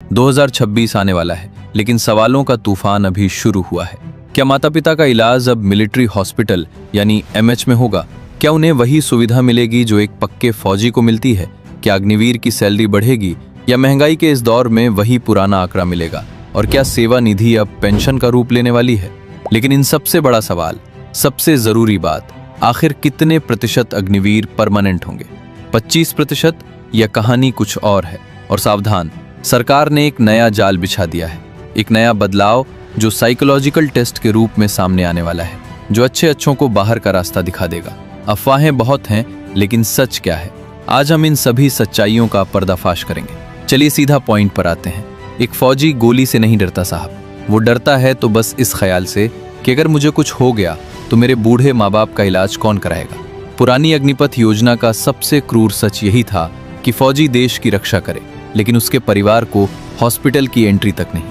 2026 आने वाला है, लेकिन सवालों का तूफान अभी शुरू हुआ है। क्या माता पिता का इलाज अब मिलिट्री हॉस्पिटल यानी एमएच में होगा? क्या उन्हें वही सुविधा मिलेगी जो एक पक्के फौजी को मिलती है? क्या अग्निवीर की सैलरी बढ़ेगी या महंगाई के इस दौर में वही पुराना आंकड़ा मिलेगा? और क्या सेवा निधि अब पेंशन का रूप लेने वाली है? लेकिन इन सबसे बड़ा सवाल, सबसे जरूरी बात, आखिर कितने प्रतिशत अग्निवीर परमानेंट होंगे? 25% या कहानी कुछ और है? और सावधान, सरकार ने एक नया जाल बिछा दिया है, एक नया बदलाव जो साइकोलॉजिकल टेस्ट के रूप में सामने आने वाला है, जो अच्छों को बाहर का रास्ता दिखा देगा। अफवाहें बहुत हैं, लेकिन सच क्या है? आज हम इन सभी सच्चाइयों का पर्दाफाश करेंगे। चलिए सीधा पॉइंट पर आते हैं। एक फौजी गोली से नहीं डरता साहब, वो डरता है तो बस इस ख्याल से कि अगर मुझे कुछ हो गया तो मेरे बूढ़े माँ बाप का इलाज कौन कराएगा। पुरानी अग्निपथ योजना का सबसे क्रूर सच यही था कि फौजी देश की रक्षा करे, लेकिन उसके परिवार को हॉस्पिटल की एंट्री तक नहीं।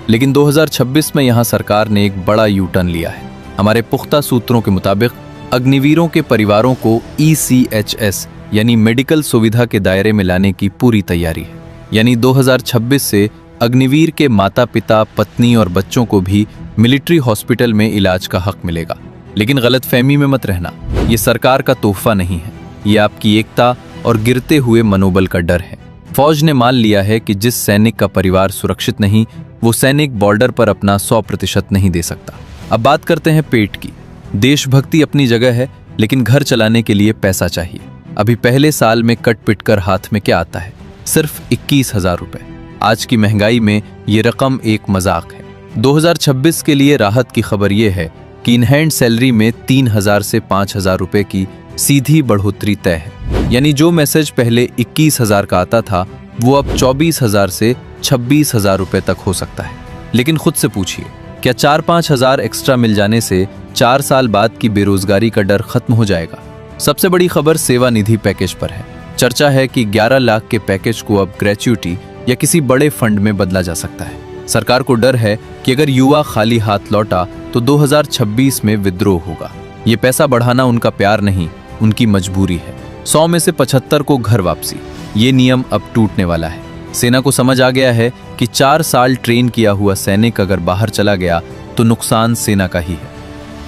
लेकिन 2026 में यहाँ सरकार ने एक बड़ा यू टर्न लिया है। हमारे पुख्ता सूत्रों के मुताबिक अग्निवीरों के परिवारों को ECHS यानी मेडिकल सुविधा के दायरे में लाने की पूरी तैयारी है। यानी 2026 से अग्निवीर के माता पिता, पत्नी और बच्चों को भी मिलिट्री हॉस्पिटल में इलाज का हक मिलेगा। लेकिन गलतफहमी में मत रहना, ये सरकार का तोहफा नहीं है, ये आपकी एकता और गिरते हुए मनोबल का डर है। फौज ने मान लिया है कि जिस सैनिक का परिवार सुरक्षित नहीं, वो सैनिक बॉर्डर पर अपना 100% नहीं दे सकता। अब बात करते हैं पेट की। देशभक्ति अपनी जगह है, लेकिन घर चलाने के लिए पैसा चाहिए। अभी पहले साल में कट पिट कर हाथ में क्या आता है? सिर्फ 21,000 रुपए। आज की महंगाई में ये रकम एक मजाक है। 2026 के लिए राहत की खबर ये है कि इन हैंड सैलरी में 3,000 से 5,000 रुपए की सीधी बढ़ोतरी तय है। यानी जो मैसेज पहले 21,000 का आता था, वो अब 24,000 से 26,000 रुपए तक हो सकता है। लेकिन खुद से पूछिए, क्या 4-5 हजार एक्स्ट्रा मिल जाने से 4 साल बाद की बेरोजगारी का डर खत्म हो जाएगा? सबसे बड़ी खबर सेवा निधि पैकेज पर है। चर्चा है कि 11 लाख के पैकेज को अब ग्रेच्युटी या किसी बड़े फंड में बदला जा सकता है। सरकार को डर है कि अगर युवा खाली हाथ लौटा तो 2026 में विद्रोह होगा। ये पैसा बढ़ाना उनका प्यार नहीं, उनकी मजबूरी है। 100 में से 75 को घर वापसी, ये नियम अब टूटने वाला है। सेना को समझ आ गया है कि 4 साल ट्रेन किया हुआ सैनिक अगर बाहर चला गया तो नुकसान सेना का ही है।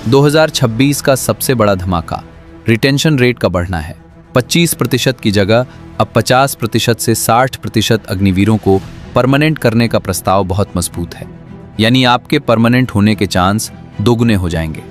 2026 का सबसे बड़ा धमाका रिटेंशन रेट का बढ़ना है। 25% की जगह अब 50% से 60% अग्निवीरों को परमानेंट करने का प्रस्ताव बहुत मजबूत है। यानी आपके परमानेंट होने के चांस दोगुने हो जाएंगे।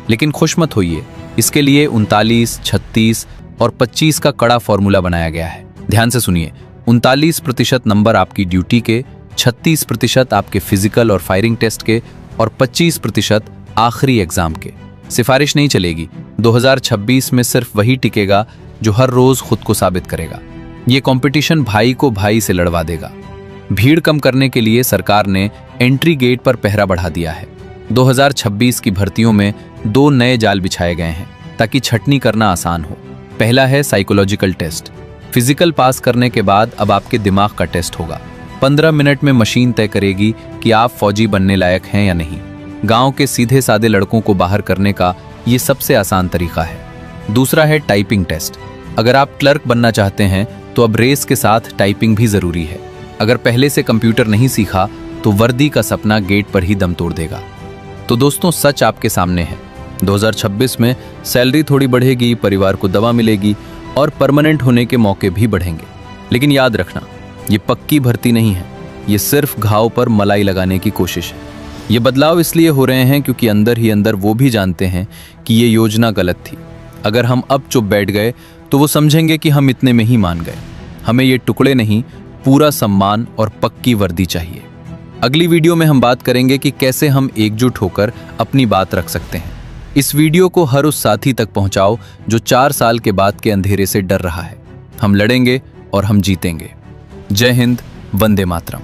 लेकिन खुश मत होइए, इसके लिए 39, 36 और 25 का कड़ा फॉर्मूला बनाया गया है। ध्यान से सुनिए, 39% नंबर आपकी ड्यूटी के, 36% आपके फिजिकल और फायरिंग टेस्ट के और 25% आखिरी एग्जाम के। सिफारिश नहीं चलेगी। 2026 में सिर्फ वही टिकेगा जो हर रोज खुद को साबित करेगा। ये कंपटीशन भाई को भाई से लड़वा देगा। भीड़ कम करने के लिए सरकार ने एंट्री गेट पर पहरा बढ़ा दिया है। 2026 की भर्तियों में 2 नए जाल बिछाए गए हैं ताकि छटनी करना आसान हो। पहला है साइकोलॉजिकल टेस्ट। फिजिकल पास करने के बाद अब आपके दिमाग का टेस्ट होगा। 15 मिनट में मशीन तय करेगी कि आप फौजी बनने लायक हैं या नहीं। गांव के सीधे सादे लड़कों को बाहर करने का ये सबसे आसान तरीका है। दूसरा है टाइपिंग टेस्ट। अगर आप क्लर्क बनना चाहते हैं तो अब रेस के साथ टाइपिंग भी जरूरी है। अगर पहले से कंप्यूटर नहीं सीखा तो वर्दी का सपना गेट पर ही दम तोड़ देगा। तो दोस्तों, सच आपके सामने है। 2026 में सैलरी थोड़ी बढ़ेगी, परिवार को दवा मिलेगी और परमानेंट होने के मौके भी बढ़ेंगे। लेकिन याद रखना, ये पक्की भर्ती नहीं है, ये सिर्फ घाव पर मलाई लगाने की कोशिश है। ये बदलाव इसलिए हो रहे हैं क्योंकि अंदर ही अंदर वो भी जानते हैं कि ये योजना गलत थी। अगर हम अब चुप बैठ गए तो वो समझेंगे कि हम इतने में ही मान गए। हमें ये टुकड़े नहीं, पूरा सम्मान और पक्की वर्दी चाहिए। अगली वीडियो में हम बात करेंगे कि कैसे हम एकजुट होकर अपनी बात रख सकते हैं। इस वीडियो को हर उस साथी तक पहुंचाओ जो 4 साल के बाद के अंधेरे से डर रहा है। हम लड़ेंगे और हम जीतेंगे। जय हिंद, वंदे मातरम।